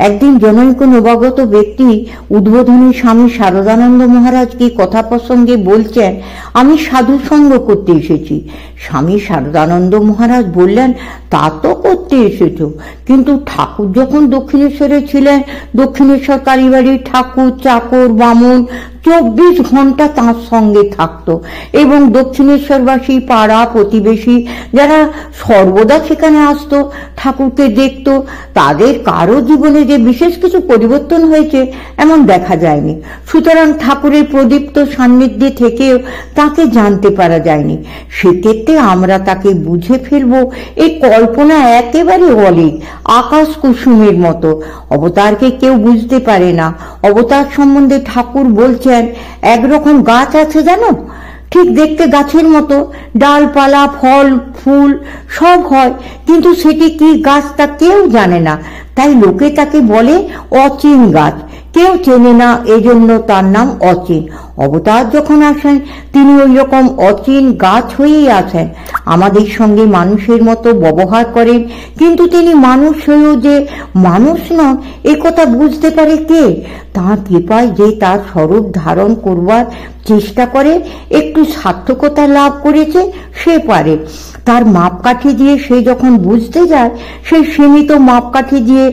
একদিন জনৈক নবাগত ব্যক্তি উদ্বোধনী স্বামী শারদানন্দ মহারাজ কি কথা প্রসঙ্গে বলছেন, আমি সাধু সঙ্গ করতে এসেছি। স্বামী শারদানন্দ মহারাজ বললেন, তা তো করতে এসেছো, কিন্তু ঠাকুর যখন দক্ষিণেশ্বরে ছিলেন, দক্ষিণেশ্বর কালীবাড়ির ঠাকুর, চাকর, বামুন 24 ঘন্টা তাঁর সঙ্গে থাকতো এবং দক্ষিণেশ্বরবাসী, পাড়া প্রতিবেশী যারা সর্বদা সেখানে আসতো, ঠাকুরকে দেখত, তাদের কারো জীবনে যে বিশেষ কিছু পরিবর্তন হয়েছে এমন দেখা যায়নি। সুতরাং ঠাকুরের প্রদীপ্ত সান্নিধ্যে থেকেও তাকে জানতে পারা যায়নি। সেক্ষেত্রে আমরা তাকে বুঝে ফেলবো এই কল্পনা একেবারে অলীক, আকাশ কুসুমের মতো। অবতারকে কেউ বুঝতে পারে না। অবতার সম্বন্ধে ঠাকুর বলছেন, একরকম গাছ আছে জানো, ঠিক দেখতে গাছের মতো, ডালপালা, ফল, ফুল সব হয়, কিন্তু সেটি কি গাছ তা কেউ জানে না। তাই লোকে তাকে বলে অচিন গাছ, কেউ চেনে না, এজন্য তার নাম অচিন। অবতার যখন আসেন তিনি ওই রকম অচিন গাছ হয়েই আসেন, আমাদের সঙ্গে মানুষের মতো ব্যবহার করেন, কিন্তু তিনি মানুষ হয়েও যে মানুষ নন এ কথা বুঝতে পারে কে? তাঁর কৃপায় যে তার স্বরূপ ধারণ করবার চেষ্টা করে, একটু সার্থকতা লাভ করেছে, সে পারে। তার মাপকাঠি দিয়ে সে যখন বুঝতে যায়, সেই সীমিত মাপকাঠি দিয়ে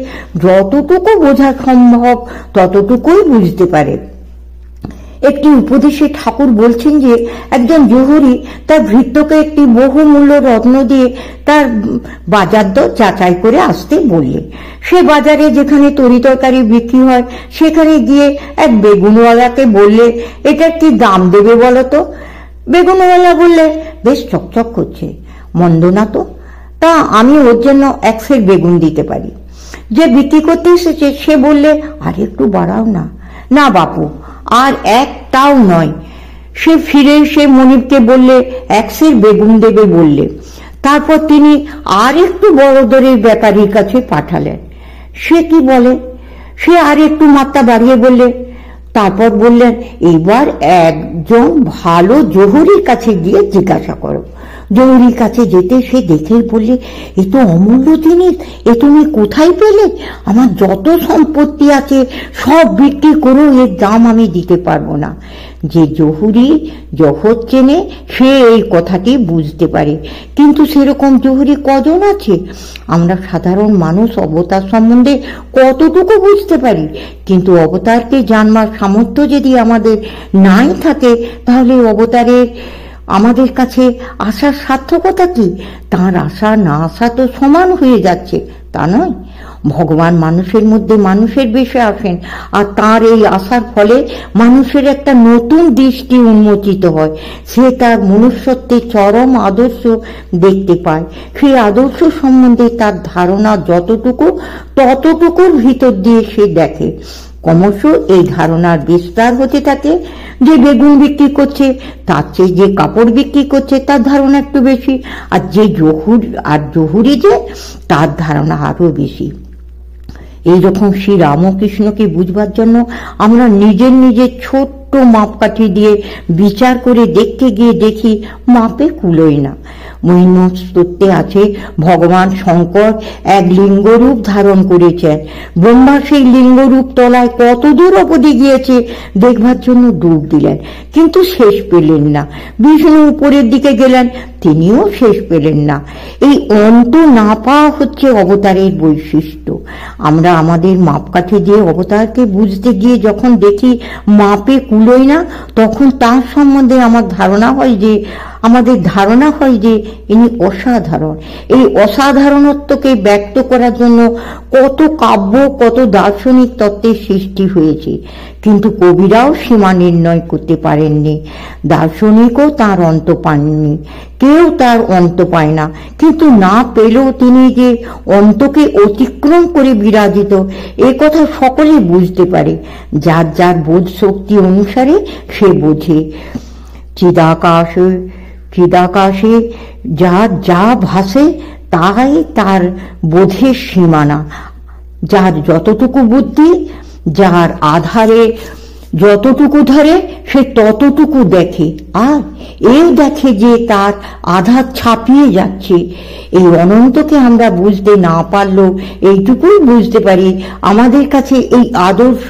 যতটুকু বোঝা সম্ভব ততটুকুই বুঝতে পারে। একটি উপদেশে ঠাকুর বলছেন যে একজন জহুরি তার ভৃত্যকে একটি বহুমূল্য রত্ন দিয়ে তার বাজার দর যাচাই করে আসতে বললেন। সে বাজারে যেখানে তরিতরকারি বিক্রি হয় সেখানে গিয়ে এক বেগুনওয়ালাকে বললে, এটা কি দাম দেবে বলো তো? বেগুনওয়ালা বললে, বেশ চকচক করছে, মন্দ না তো, তা আমি ওর জন্য 1 সের বেগুন দিতে পারি। যে বিক্রি করতে এসেছে সে বললে, আর একটু বাড়াও না। না বাপু, আর একটাও নয়। সে ফিরে এসে মনিবকে বললে 1 সের বেগুন দেবে বললে। তারপর তিনি আর একটু বড় দরের ব্যাপারীর কাছে পাঠালেন। সে কি বলে, সে আর একটু মাত্রা বাড়িয়ে বললে। তারপর বললেন, এবার একজন ভালো জহুরির কাছে গিয়ে জিজ্ঞাসা করো। জহুরির কাছে যেতে সে দেখেই বললে, এ তো অমূল্য জিনিস, এ তুমি কোথায় পেলে? আমার যত সম্পত্তি আছে সব বিক্রি করো, এর দাম আমি দিতে পারবো না। যে জহুরি জগৎ চেনে সে এই কথাটি বুঝতে পারে, কিন্তু সেরকম জহুরি কজন আছে? আমরা সাধারণ মানুষ অবতার সম্বন্ধে কতটুকু বুঝতে পারি, কিন্তু অবতারকে জানবার সামর্থ্য যদি আমাদের নাই থাকে, তাহলে অবতারের আমাদের কাছে আসার সার্থকতা কি? তাঁর আসা না আসা তো সমান হয়ে যাচ্ছে, তা নয়? ভগবান মানুষের মধ্যে মানুষের বেশে আসেন, আর তাঁর এই আসার ফলে মানুষের একটা নতুন দৃষ্টি উন্মোচিত হয়। সে তার মনুষ্যত্বের চরম আদর্শ দেখতে পায়। সেই আদর্শ সম্বন্ধে তার ধারণা যতটুকু, ততটুকুর ভিতর দিয়ে সে দেখে। ক্রমশ এই ধারণার বিস্তার হতে থাকে। যে বেগুন বিক্রি করছে তার চেয়ে যে কাপড় বিক্রি করছে তার ধারণা একটু বেশি, আর যে জহুরি যে তার ধারণা আরো বেশি। এইরকম শ্রী রামকৃষ্ণকে বুঝবার জন্য আমরা নিজের ছোট্ট মাপকাঠি দিয়ে বিচার করে দেখতে গিয়ে দেখি মাপে কুলোয় না। মহিমস্তত্ত্বে আছে ভগবান শঙ্কর এক লিঙ্গরূপ ধারণ করেছেন। ব্রহ্মা সেই লিঙ্গরূপ তলায় কত দূর অবধি গিয়েছে দেখবার জন্য ডুব দিলেন, কিন্তু শেষ পেলেন না। বিষ্ণু উপরের দিকে গেলেন, তিনিও শেষ পেলেন না। এই অন্ত না পাওয়া হচ্ছে অবতারের বৈশিষ্ট্য। আমরা আমাদের মাপকাঠি দিয়ে অবতারকে বুঝতে গিয়ে যখন দেখি মাপে কুলোয় না, তখন তার সম্বন্ধে আমাদের ধারণা হয় যে ইনি অসাধারণ। এই অসাধারণত্বকে ব্যক্ত করার জন্য কত কাব্য, কত দার্শনিক তত্ত্বের সৃষ্টি হয়েছে, কিন্তু কবিরাও সীমা নির্ণয় করতে পারেননি। দার্শনিকও তার অন্ত পাননি, কেউ তার অন্ত পায় না। কিন্তু না পেলেও তিনি যে অন্তকে অতিক্রম করে বিরাজিত, এ কথা সকলে বুঝতে পারে। যার যার বোধ শক্তি অনুসারে সে বোঝে। চিদাকাশে যার যা ভাসে তাই তার বোধের সীমানা। যার যতটুকু বুদ্ধি, যার আধারে যতটুকু ধরে সে ততটুকু দেখে, আর এও দেখে যে তার আধার ছাপিয়ে যাচ্ছে। এই অনন্তকে আমরা বুঝতে না পারলেও এইটুকুই বুঝতে পারি, আমাদের কাছে এই আদর্শ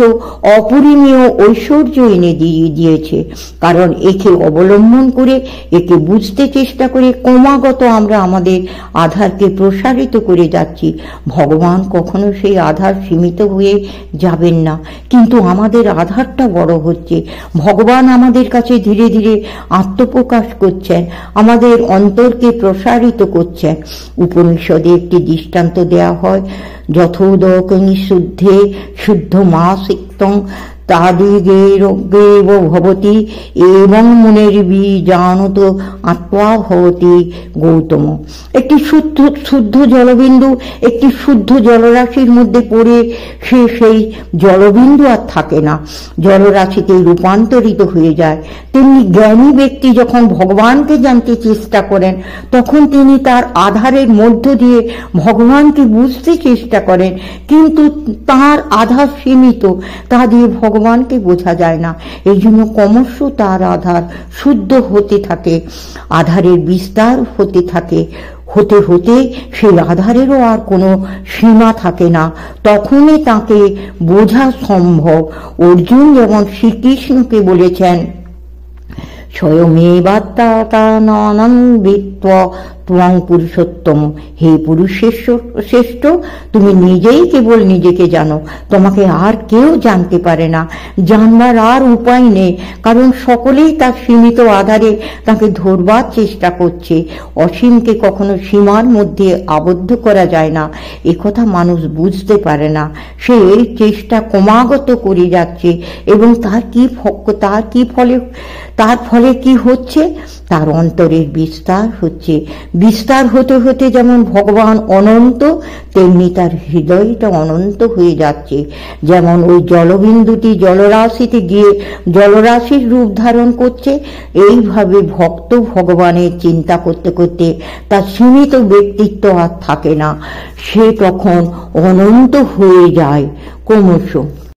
অপরিমেয় ঐশ্বর্য এনে দিয়েছে। কারণ একে অবলম্বন করে, একে বুঝতে চেষ্টা করে ক্রমাগত আমরা আমাদের আধারকে প্রসারিত করে যাচ্ছি। ভগবান কখনো সেই আধার সীমিত হয়ে যাবেন না, কিন্তু আমাদের আধারটা বড় হচ্ছে। ভগবান আমাদের কাছে ধীরে ধীরে আত্মপ্রকাশ করছেন, আমাদের অন্তরকে প্রসারিত করছেন। উপনিষদে একটি দৃষ্টান্ত দেয়া হয়, যথোদকনি শুদ্ধে শুদ্ধ মাসিক্তং তাদিগেব ভবতি এবং মনের বীজানত আত্মা ভবতি গৌতম। একটি শুদ্ধ জলবিন্দু একটি শুদ্ধ জলরাশির মধ্যে পড়ে সেই জলবিন্দু আর থাকে না, জলরাশিতে রূপান্তরিত হয়ে যায়। তেমনি জ্ঞানী ব্যক্তি যখন ভগবানকে জানতে চেষ্টা করেন, তখন তিনি তার আধারের মধ্য দিয়ে ভগবানকে বুঝতে চেষ্টা করেন, কিন্তু তার আধার সীমিত, তা দিয়ে ভগবানকে বোঝা যায় না। এই জন্য ক্রমশ তার আধার শুদ্ধ হতে থাকে, আধারের বিস্তার হতে থাকে। হতে হতে সেই আধারেরও আর কোনো সীমা থাকে না, তখনই তাকে বোঝা সম্ভব। অর্জুন যেমন শ্রীকৃষ্ণকে বলেছেন, স্বয়মেবাত্মানন্বিত্ব ত্বং পুরুষোত্তম, হে পুরুষ শ্রেষ্ঠ, তুমি নিজেই কেবল নিজেকে জানো, তোমাকে আর কেউ জানতে পারে না। জানবার আর উপায় নেই, কারণ সকলেই তার সীমিত আধারে তাকে ধরবার চেষ্টা করছে। অসীমকে কখনো সীমার মধ্যে আবদ্ধ করা যায় না, একথা মানুষ বুঝতে পারে না। সে এই চেষ্টা ক্রমাগত করে যাচ্ছে, এবং তার ফলে কি হচ্ছে? তার অন্তরের বিস্তার হচ্ছে। বিস্তার হতে হতে যেমন ভগবান অনন্ত, তেমনি তার হৃদয়টা অনন্ত হয়ে যাচ্ছে। যেমন ওই জলবিন্দুটি জলরাশিতে গিয়ে জলরাশির রূপ ধারণ করছে, এইভাবে ভক্ত ভগবানের চিন্তা করতে করতে তার সীমিত ব্যক্তিত্ব আর থাকে না, সে তখন অনন্ত হয়ে যায় ক্রমশ।